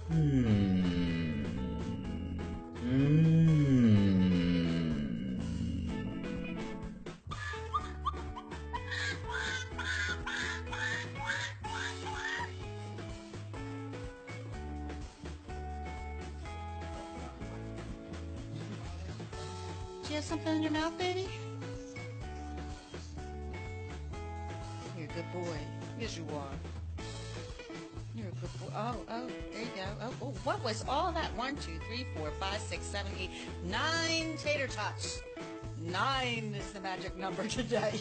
Hmm. Hmm. Do you have something in your mouth, baby? You're a good boy. Yes, you are. You're a good boy. Oh, there you go. Oh, what was all that? 1, 2, 3, 4, 5, 6, 7, 8, 9 tater tots. 9 is the magic number today.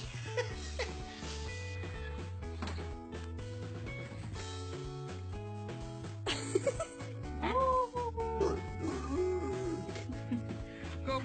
Go,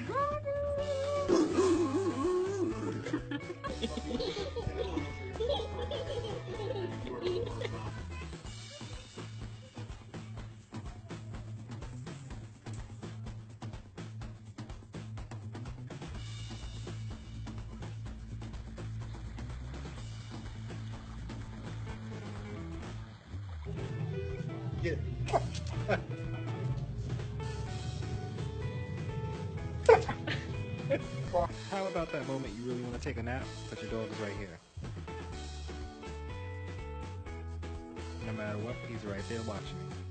Get it. How about that moment you really want to take a nap, but your dog is right here? No matter what, he's right there watching you.